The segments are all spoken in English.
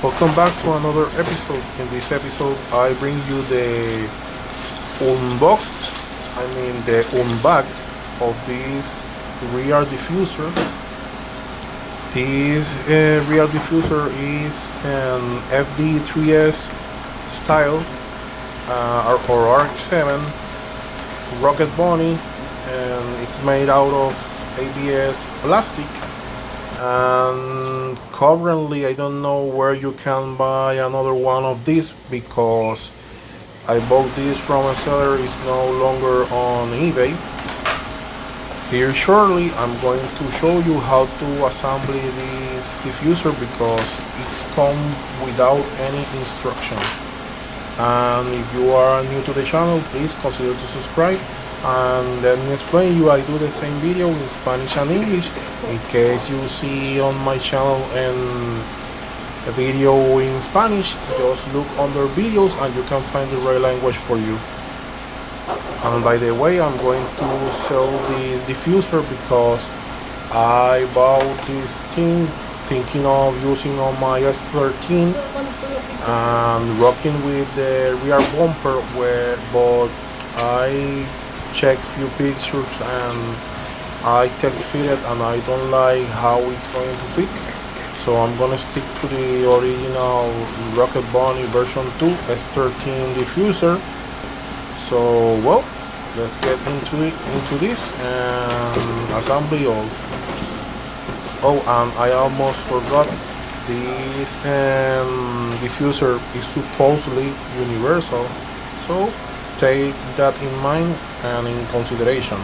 Welcome back to another episode. In this episode, I bring you the unbox, the unbag of this rear diffuser. This rear diffuser is an FD3S style or Rx7 rocket bunny, and it's made out of ABS plastic. And currently I don't know where you can buy another one of these, because I bought this from a seller. It's no longer on eBay. Here shortly I'm going to show you how to assemble this diffuser, because it's come without any instruction. And if you are new to the channel, please consider to subscribe. And let me explain you, I do the same video in Spanish and English. In case you see on my channel a video in Spanish, just look under videos and you can find the right language for you. And by the way, I'm going to sell this diffuser because I bought this thing thinking of using on my S13 and rocking with the rear bumper, but I checked few pictures and I test fit it, and I don't like how it's going to fit, so I'm gonna stick to the original Rocket Bunny version 2 S13 diffuser. So well, let's get into this and assemble all. Oh, and I almost forgot, this diffuser is supposedly universal, so take that in mind and in consideration.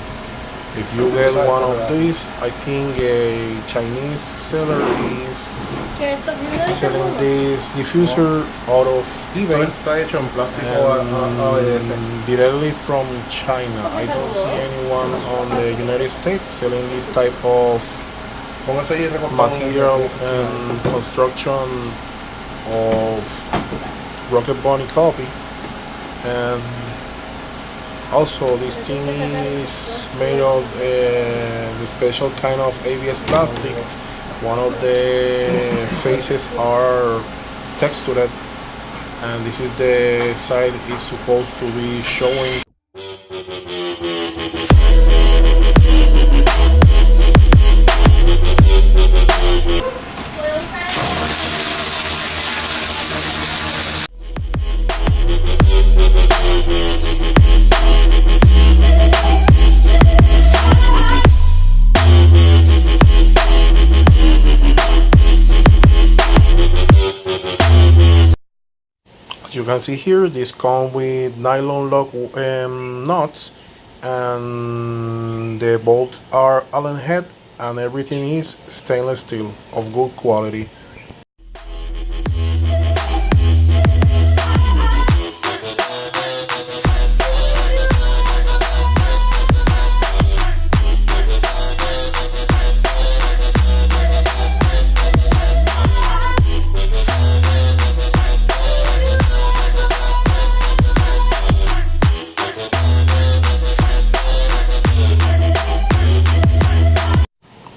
If you get one of these, I think a Chinese seller is selling this diffuser out of eBay and directly from China. I don't see anyone on the United States selling this type of material and construction of Rocket Bunny copy. And also, this thing is made of the special kind of ABS plastic. One of the faces are textured, and this is the side is supposed to be showing. As you can see here, this comes with nylon lock nuts, and the bolts are Allen head, and everything is stainless steel of good quality.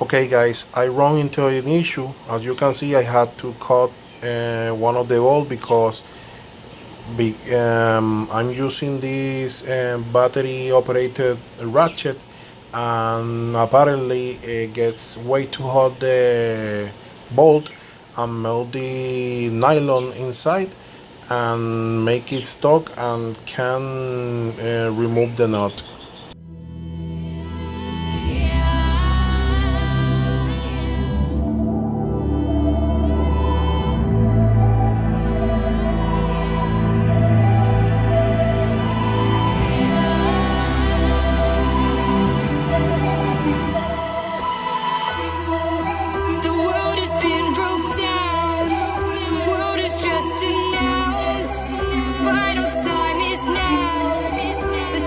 Okay guys, I run into an issue. As you can see, I had to cut one of the bolts because I'm using this battery operated ratchet, and apparently it gets way too hot, the bolt, and melt the nylon inside and make it stuck and can remove the nut.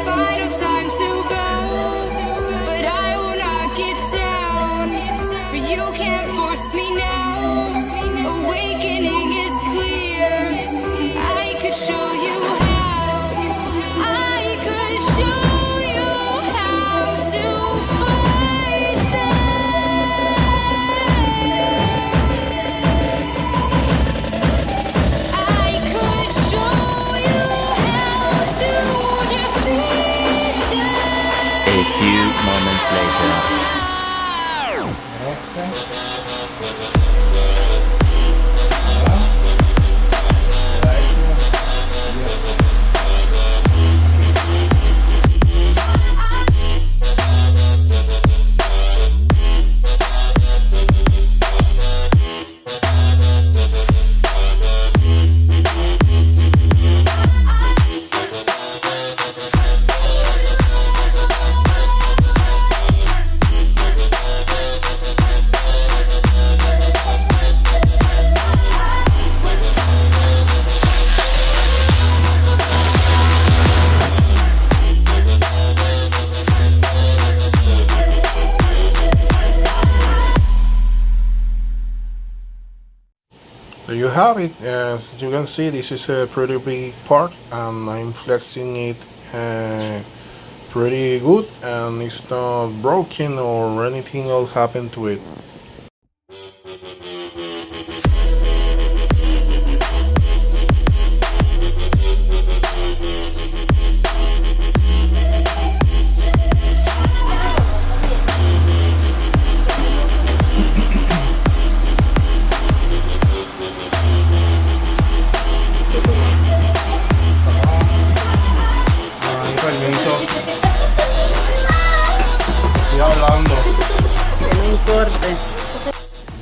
Final time have it. As you can see, this is a pretty big part, and I'm flexing it pretty good, and it's not broken or anything else happened to it.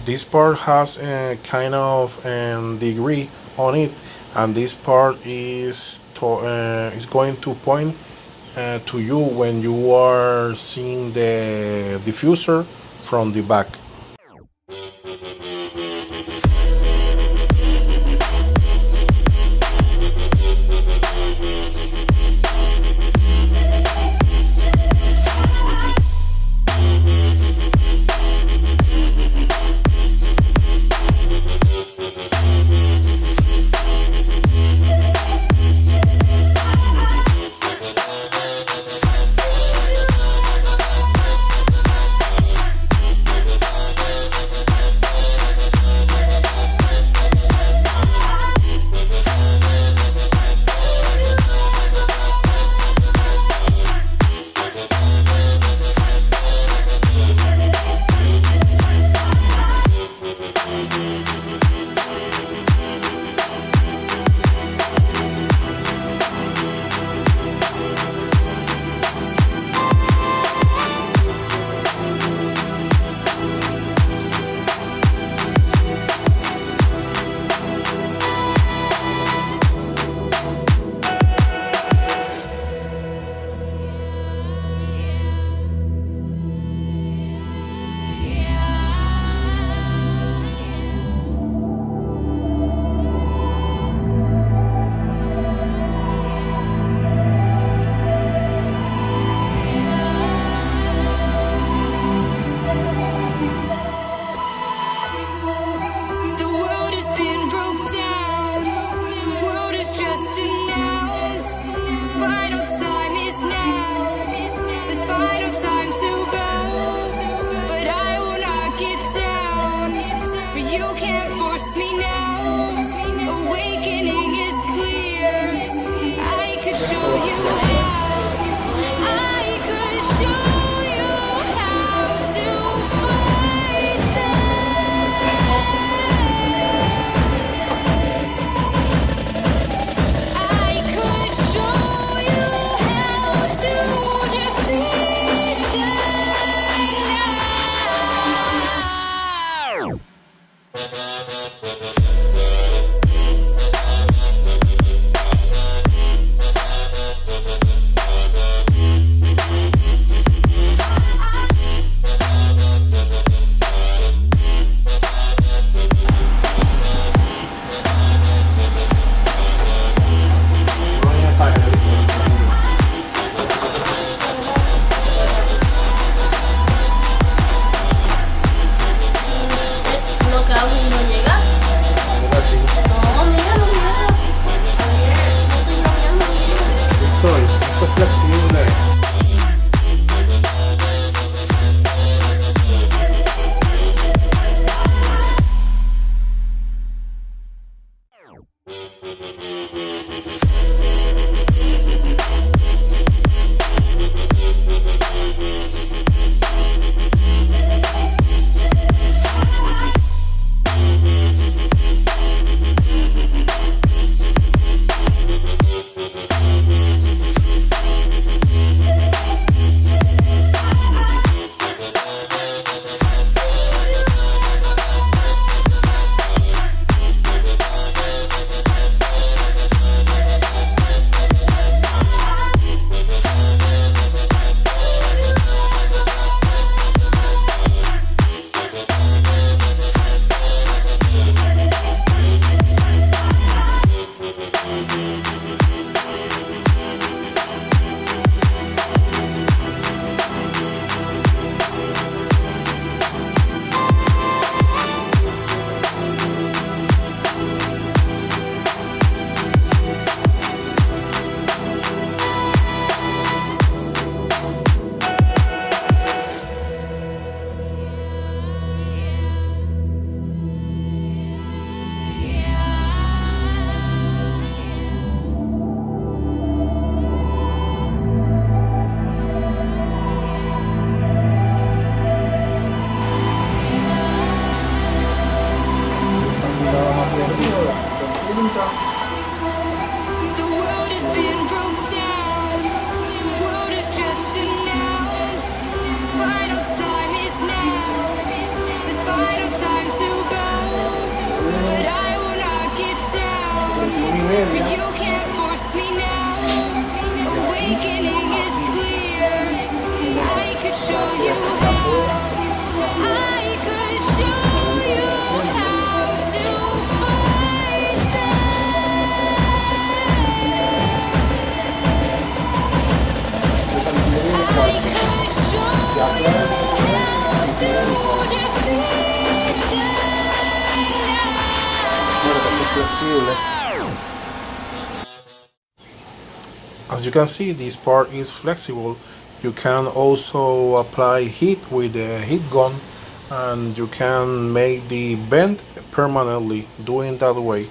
This part has a kind of degree on it, and this part is going to point to you when you are seeing the diffuser from the back. The world has been broke down. The world is just announced. Final time is now. The final time to bow. But I will not get down. For you can't force me now. Awakening is clear. I could show you how. I could show you how to fight them. I could show you how to defeat them. As you can see, this part is flexible. You can also apply heat with the heat gun, and you can make the bend permanently doing that way.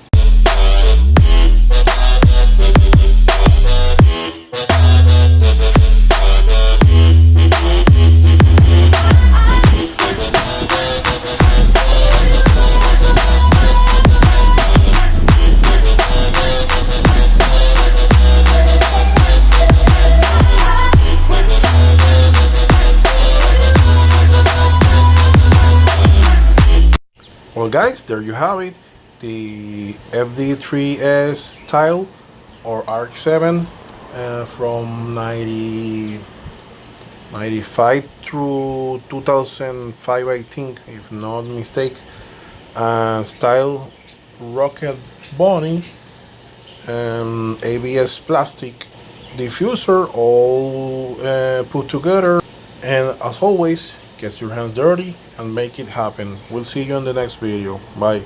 Well guys, there you have it, the FD3S tile or Rx7 from 95 through 2005 I think, if not mistake. Style Rocket Bunny, ABS plastic diffuser, all put together, and as always, get your hands dirty and make it happen. We'll see you in the next video. Bye.